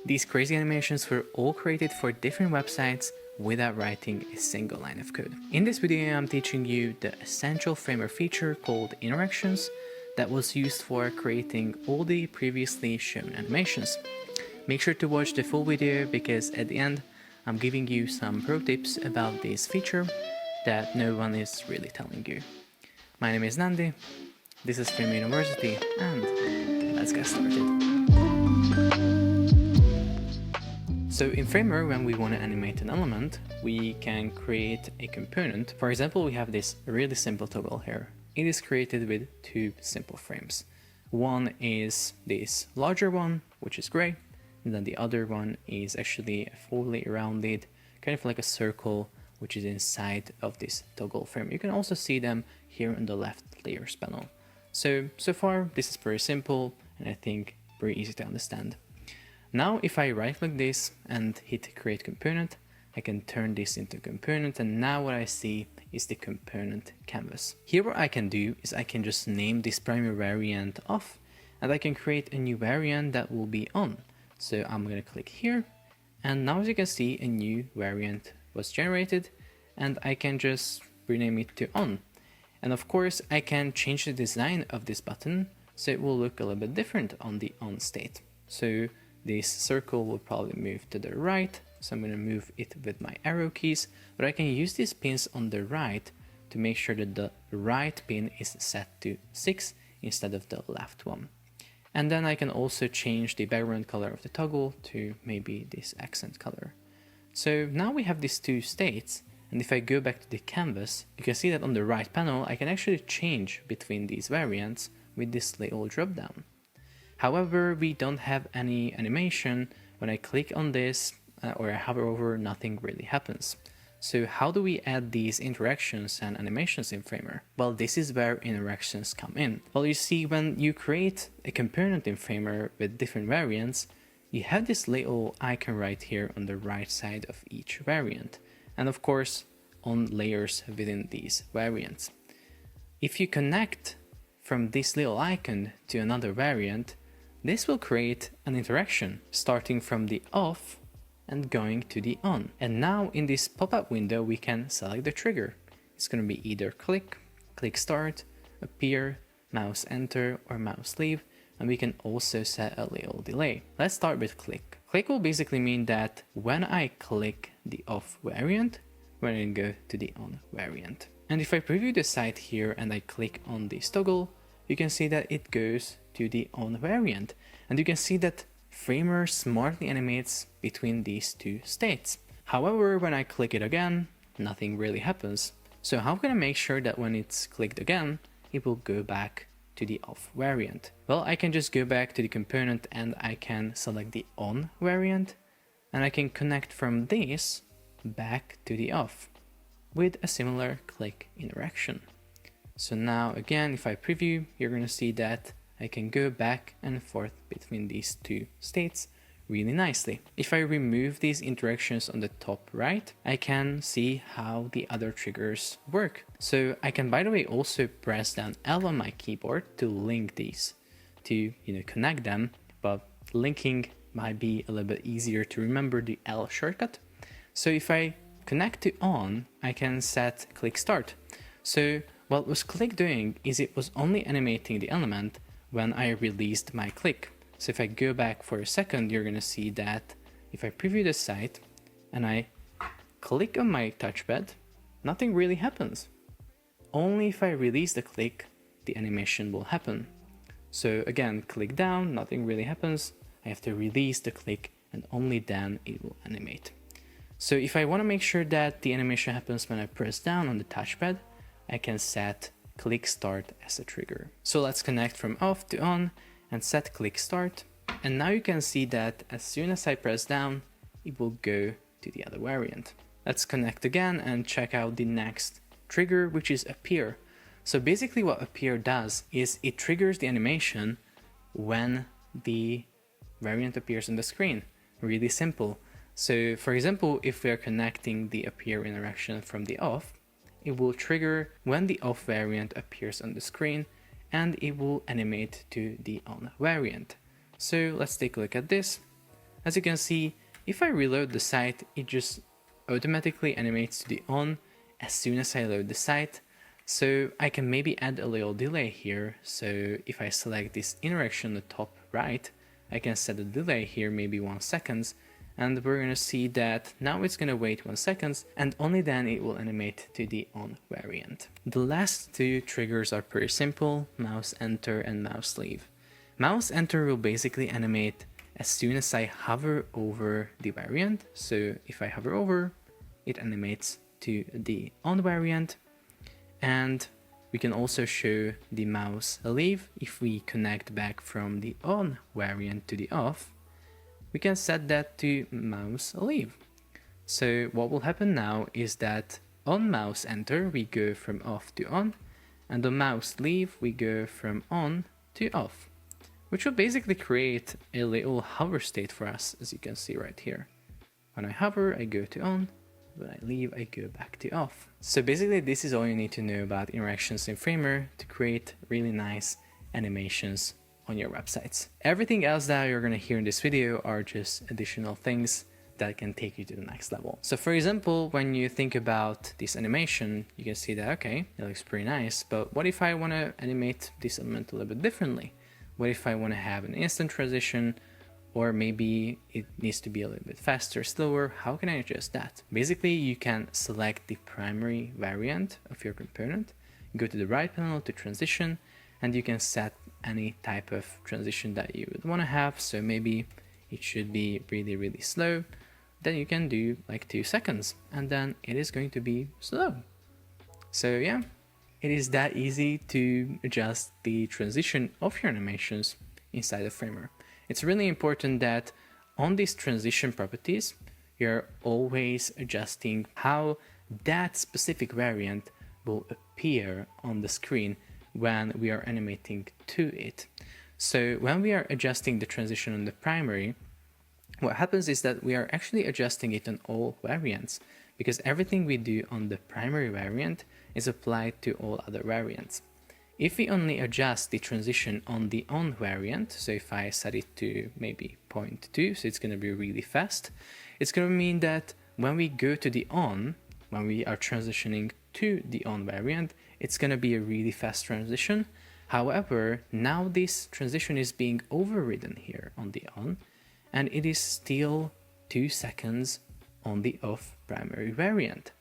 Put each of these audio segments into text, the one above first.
These crazy animations were all created for different websites without writing a single line of code. In this video, I'm teaching you the essential Framer feature called interactions that was used for creating all the previously shown animations. Make sure to watch the full video because at the end, I'm giving you some pro tips about this feature that no one is really telling you. My name is Nandi, this is Framer University, and let's get started. So in Framer, when we want to animate an element, we can create a component. For example, we have this really simple toggle here. It is created with two simple frames. One is this larger one, which is gray, and then the other one is actually a fully rounded, kind of like a circle, which is inside of this toggle frame. You can also see them here on the left layers panel. So far, this is very simple, and I think very easy to understand. Now, if I right click this and hit create component, I can turn this into a component, and now what I see is the component canvas. Here what I can do is I can just name this primary variant off, and I can create a new variant that will be on. So I'm going to click here, and now as you can see, a new variant was generated, and I can just rename it to on. And of course, I can change the design of this button so it will look a little bit different on the on state. So this circle will probably move to the right, so I'm going to move it with my arrow keys, but I can use these pins on the right to make sure that the right pin is set to 6 instead of the left one. And then I can also change the background color of the toggle to maybe this accent color. So now we have these two states, and if I go back to the canvas, you can see that on the right panel I can actually change between these variants with this little drop down. However, we don't have any animation. When I click on this or I hover over, nothing really happens. So how do we add these interactions and animations in Framer? Well, this is where interactions come in. Well, you see, when you create a component in Framer with different variants, you have this little icon right here on the right side of each variant. And of course, on layers within these variants. If you connect from this little icon to another variant, this will create an interaction starting from the off and going to the on. And now in this pop-up window, we can select the trigger. It's going to be either click, click start, appear, mouse enter, or mouse leave. And we can also set a little delay. Let's start with click. Click will basically mean that when I click the off variant, we're going to go to the on variant. And if I preview the site here and I click on this toggle, you can see that it goes to the on variant, and you can see that Framer smartly animates between these two states. However, when I click it again, nothing really happens. So how can I make sure that when it's clicked again, it will go back to the off variant? Well, I can just go back to the component and I can select the on variant, and I can connect from this back to the off with a similar click interaction. So now again, if I preview, you're going to see that I can go back and forth between these two states really nicely. If I remove these interactions on the top right, I can see how the other triggers work. So I can, by the way, also press down L on my keyboard to link these, to connect them, but linking might be a little bit easier to remember the L shortcut. So if I connect to on, I can set click start. So what was click doing is it was only animating the element when I released my click. So if I go back for a second, you're gonna see that if I preview the site and I click on my touchpad, nothing really happens. Only if I release the click, the animation will happen. So again, click down, nothing really happens. I have to release the click and only then it will animate. So if I wanna make sure that the animation happens when I press down on the touchpad, I can set click start as a trigger. So let's connect from off to on and set click start. And now you can see that as soon as I press down, it will go to the other variant. Let's connect again and check out the next trigger, which is appear. So basically what appear does is it triggers the animation when the variant appears on the screen. Really simple. So for example, if we are connecting the appear interaction from the off, it will trigger when the off variant appears on the screen, and it will animate to the on variant. So let's take a look at this. As you can see, if I reload the site, it just automatically animates to the on as soon as I load the site. So I can maybe add a little delay here. So if I select this interaction on the top right, I can set a delay here, maybe 1 second, and we're gonna see that now it's gonna wait 1 second, and only then it will animate to the on variant. The last two triggers are pretty simple: mouse enter and mouse leave. Mouse enter will basically animate as soon as I hover over the variant. So if I hover over, it animates to the on variant. And we can also show the mouse leave. If we connect back from the on variant to the off, we can set that to mouse leave. So what will happen now is that on mouse enter, we go from off to on, and on mouse leave, we go from on to off, which will basically create a little hover state for us, as you can see right here. When I hover, I go to on. When I leave, I go back to off. So basically, this is all you need to know about interactions in Framer to create really nice animations on your websites. Everything else that you're going to hear in this video are just additional things that can take you to the next level. So for example, when you think about this animation, you can see that, okay, it looks pretty nice, but what if I want to animate this element a little bit differently? What if I want to have an instant transition, or maybe it needs to be a little bit faster, slower? How can I adjust that? Basically, you can select the primary variant of your component, go to the right panel to transition, and you can set any type of transition that you would want to have. So maybe it should be really, really slow. Then you can do like 2 seconds, and then it is going to be slow. So yeah, it is that easy to adjust the transition of your animations inside of Framer. It's really important that on these transition properties, you're always adjusting how that specific variant will appear on the screen when we are animating to it. So when we are adjusting the transition on the primary, what happens is that we are actually adjusting it on all variants, because everything we do on the primary variant is applied to all other variants. If we only adjust the transition on the on variant, so if I set it to maybe 0.2, so it's going to be really fast, it's going to mean that when we go to the on, when we are transitioning to the on variant, it's going to be a really fast transition. However, now this transition is being overridden here on the on, and it is still 2 seconds on the off primary variant.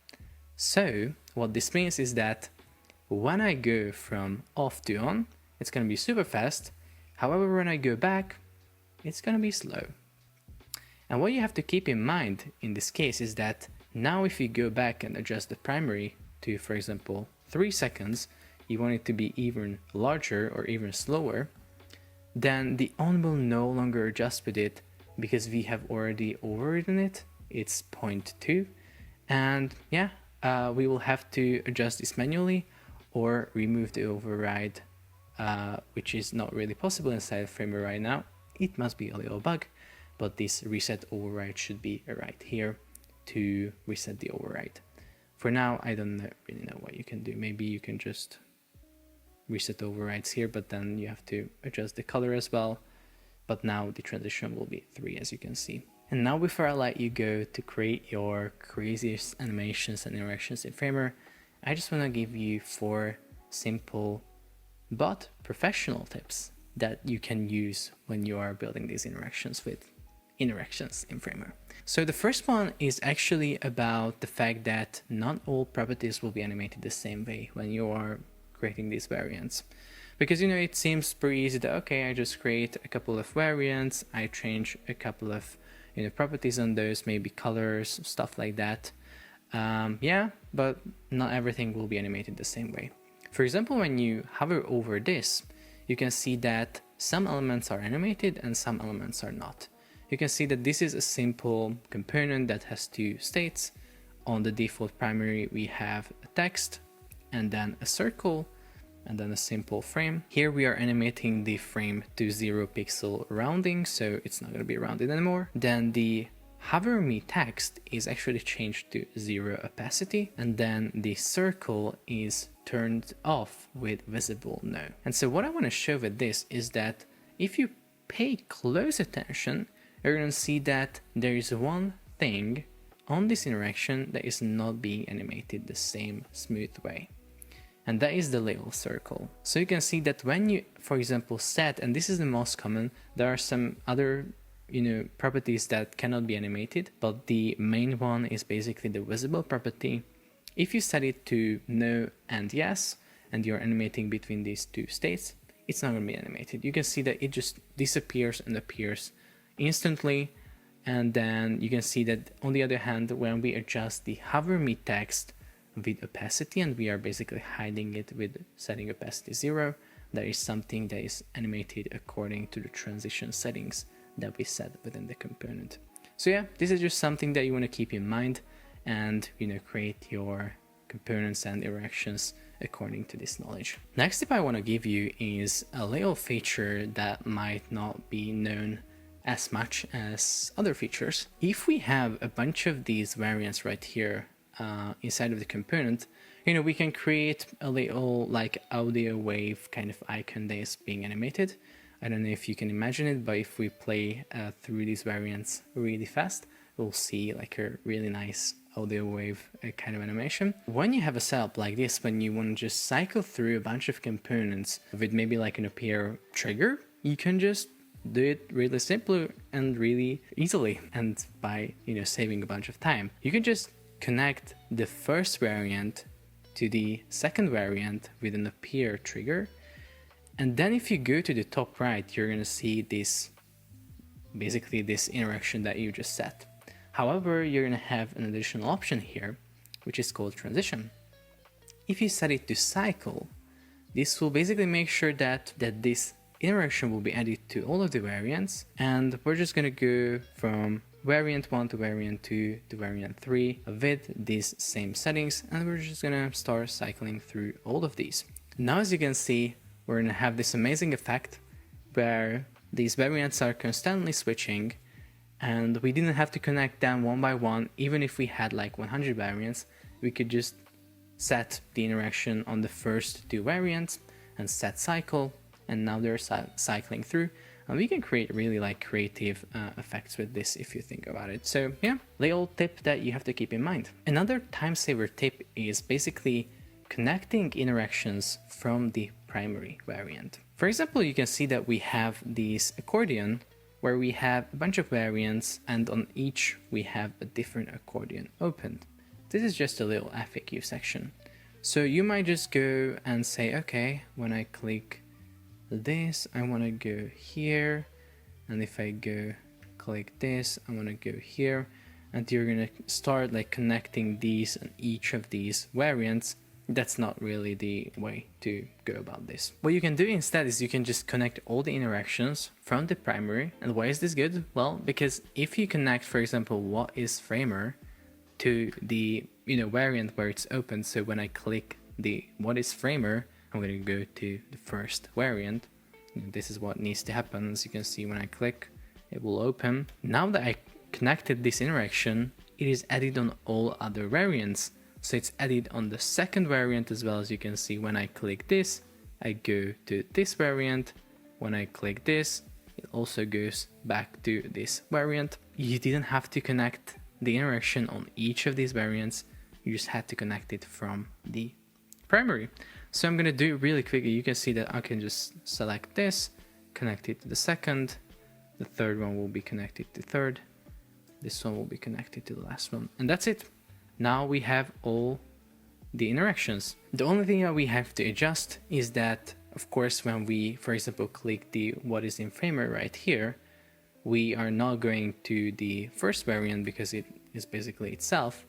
So what this means is that when I go from off to on, it's going to be super fast. However, when I go back, it's going to be slow. And what you have to keep in mind in this case is that now if you go back and adjust the primary to, for example, 3 seconds, you want it to be even larger or even slower, then the on will no longer adjust with it because we have already overridden it. It's 0.2. And yeah, we will have to adjust this manually or remove the override, which is not really possible inside of Framer right now. It must be a little bug, but this reset override should be right here to reset the override. For now, I don't really know what you can do. Maybe you can just reset overrides here, but then you have to adjust the color as well. But now the transition will be 3, as you can see. And now before I let you go to create your craziest animations and interactions in Framer, I just want to give you 4 simple but professional tips that you can use when you are building these interactions with interactions in Framer. So the first one is actually about the fact that not all properties will be animated the same way when you are creating these variants. Because, it seems pretty easy that, okay, I just create a couple of variants, I change a couple of properties on those, maybe colors, stuff like that. Yeah, but not everything will be animated the same way. For example, when you hover over this, you can see that some elements are animated and some elements are not. You can see that this is a simple component that has 2 states. On the default primary, we have a text and then a circle and then a simple frame. Here we are animating the frame to 0 pixel rounding, so it's not going to be rounded anymore. Then the hover me text is actually changed to 0 opacity, and then the circle is turned off with visible no. And so what I want to show with this is that if you pay close attention, you're going to see that there is one thing on this interaction that is not being animated the same smooth way. And that is the little circle. So you can see that when you, for example, set, and this is the most common, there are some other properties that cannot be animated, but the main one is basically the visible property. If you set it to no and yes, and you're animating between these two states, it's not going to be animated. You can see that it just disappears and appears instantly. And then you can see that on the other hand, when we adjust the hover me text with opacity, and we are basically hiding it with setting opacity 0, there is something that is animated according to the transition settings that we set within the component. So yeah, this is just something that you want to keep in mind and create your components and interactions according to this knowledge. Next tip I want to give you is a little feature that might not be known as much as other features. If we have a bunch of these variants right here inside of the component, we can create a little like audio wave kind of icon that is being animated. I don't know if you can imagine it, but if we play through these variants really fast, we'll see like a really nice audio wave kind of animation. When you have a setup like this, when you want to just cycle through a bunch of components with maybe like an appear trigger, you can just do it really simply and really easily, and by saving a bunch of time. You can just connect the first variant to the second variant with an appear trigger, and then if you go to the top right, you're going to see this, basically this interaction that you just set. However, you're going to have an additional option here, which is called transition. If you set it to cycle, this will basically make sure that this interaction will be added to all of the variants, and we're just going to go from variant 1 to variant 2 to variant 3 with these same settings, and we're just going to start cycling through all of these. Now, as you can see, we're going to have this amazing effect where these variants are constantly switching, and we didn't have to connect them one by one. Even if we had like 100 variants, we could just set the interaction on the first two variants and set cycle, and now they're cycling through, and we can create really like creative effects with this if you think about it. So yeah, little tip that you have to keep in mind. Another time saver tip is basically connecting interactions from the primary variant. For example, you can see that we have this accordion where we have a bunch of variants, and on each we have a different accordion opened. This is just a little FAQ section. So you might just go and say, okay, when I click this, I want to go here, and if I go click this, I want to go here, and you're going to start like connecting these and each of these variants. That's not really the way to go about this. What you can do instead is you can just connect all the interactions from the primary. And why is this good? Well, because if you connect, for example, what is framer to the variant where it's open, so when I click the what is framer, I'm going to go to the first variant. This is what needs to happen. As you can see, when I click, it will open. Now that I connected this interaction, it is added on all other variants. So it's added on the second variant as well. As you can see, when I click this, I go to this variant. When I click this, it also goes back to this variant. You didn't have to connect the interaction on each of these variants. You just had to connect it from the primary. So I'm going to do it really quickly. You can see that I can just select this, connect it to the second, the third one will be connected to third, this one will be connected to the last one, and that's it. Now we have all the interactions. The only thing that we have to adjust is that, of course, when we, for example, click the what is in framer right here, we are not going to the first variant because it is basically itself.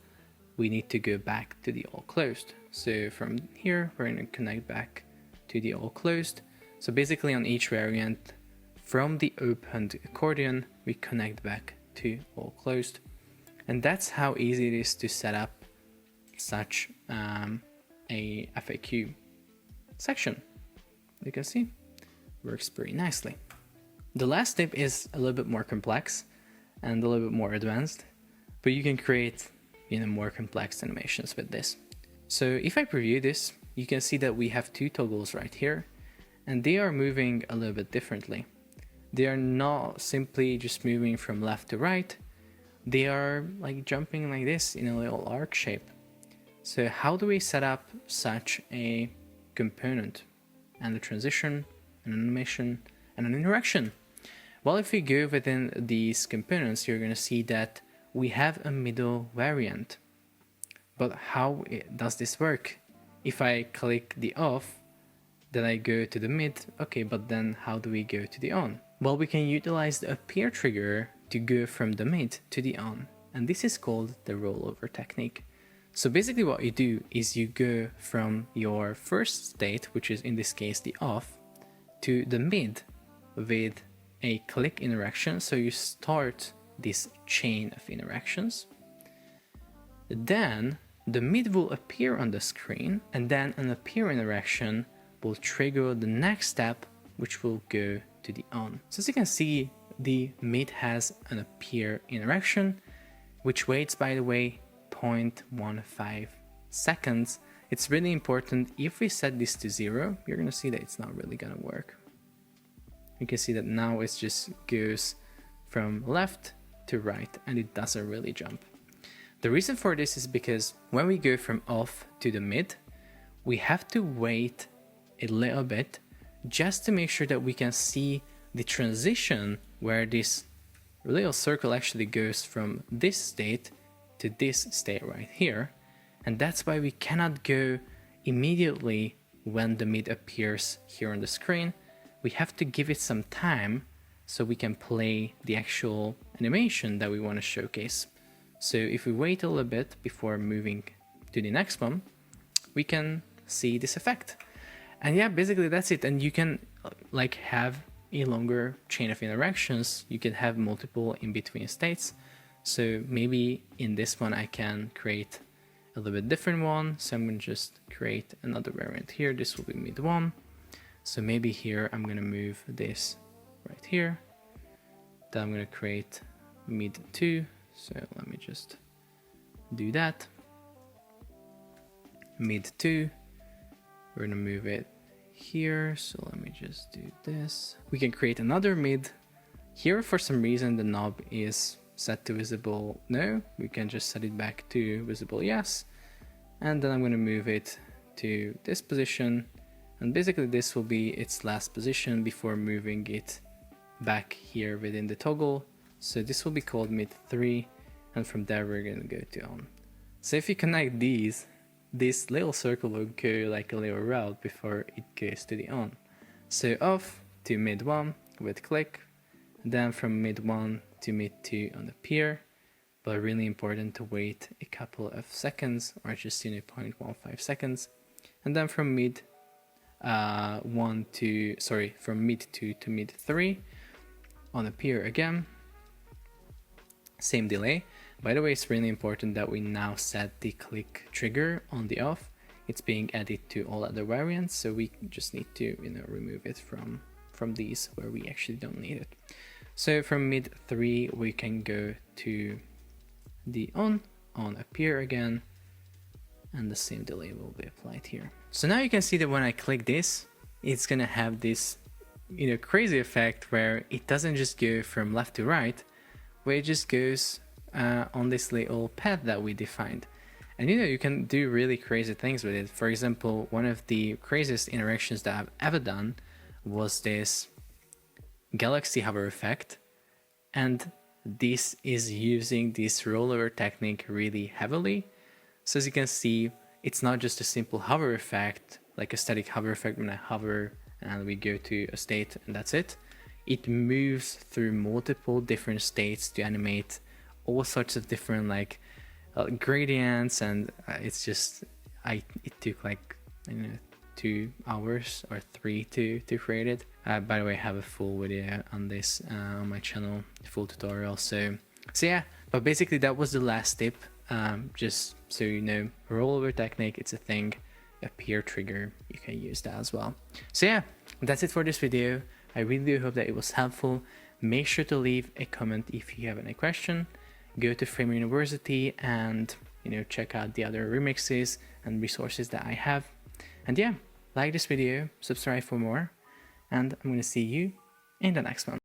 We need to go back to the all closed. So from here, we're going to connect back to the all closed. So basically on each variant, from the opened accordion, we connect back to all closed. And that's how easy it is to set up such a FAQ section. You can see, works pretty nicely. The last tip is a little bit more complex and a little bit more advanced, but you can create more complex animations with this. So if I preview this, you can see that we have two toggles right here, and they are moving a little bit differently. they are not simply just moving from left to right, they are like jumping like this in a little arc shape. So how do we set up such a component and a transition, an animation, and an interaction? Well, if we go within these components, you're going to see that we have a middle variant. But how does this work? If I click the off, then I go to the mid. Okay, but then how do we go to the on? Well, we can utilize the appear trigger to go from the mid to the on. And this is called the rollover technique. So basically what you do is you go from your first state, which is in this case the off, to the mid with a click interaction. So you start this chain of interactions. Then the mid will appear on the screen, and then an appear interaction will trigger the next step, which will go to the on. So as you can see, the mid has an appear interaction, which waits, by the way, 0.15 seconds. It's really important. If we set this to 0, you're going to see that it's not really going to work. You can see that now it just goes from left to right, and it doesn't really jump. The reason for this is because when we go from off to the mid, we have to wait a little bit just to make sure that we can see the transition where this little circle actually goes from this state to this state right here. And that's why we cannot go immediately when the mid appears here on the screen. We have to give it some time so we can play the actual animation that we want to showcase. So if we wait a little bit before moving to the next one, we can see this effect. And yeah, basically that's it. And you can like have a longer chain of interactions. You can have multiple in between states. So maybe in this one I can create a little bit different one. So I'm going to just create another variant here. This will be mid 1. So maybe here I'm going to move this right here. Then I'm going to create mid 2. So let me just do that. Mid 2. We're going to move it here. So let me just do this. We can create another mid. Here for some reason the knob is set to visible no. We can just set it back to visible yes. And then I'm going to move it to this position. And basically this will be its last position before moving it back here within the toggle. So this will be called mid 3, and from there we're going to go to on. So if you connect these, this little circle will go like a little route before it goes to the on. So off to mid 1 with click, then from mid 1 to mid 2 on appear, but really important to wait a couple of seconds, or just 0.15 seconds, and then from mid from mid 2 to mid 3 on appear again. Same delay. By the way, it's really important that we now set the click trigger on the off. It's being added to all other variants, so we just need to remove it from these where we actually don't need it. So from mid 3 we can go to the on appear again, and the same delay will be applied here. So now you can see that when I click this, it's gonna have this crazy effect where it doesn't just go from left to right, where it just goes on this little path that we defined. And you can do really crazy things with it. For example, one of the craziest interactions that I've ever done was this galaxy hover effect, and this is using this rollover technique really heavily. So as you can see, it's not just a simple hover effect, like a static hover effect when I hover and we go to a state and that's it. It moves through multiple different states to animate all sorts of different gradients, and it's just it took like 2 hours or 3 to create it. By the way, I have a full video on this on my channel, full tutorial. So yeah, but basically that was the last tip. Just so you know, rollover technique, it's a thing. Appear trigger, you can use that as well. So yeah, that's it for this video. I really do hope that it was helpful. Make sure to leave a comment if you have any question. Go to Framer University and check out the other remixes and resources that I have. And yeah, like this video, subscribe for more, and I'm gonna see you in the next one.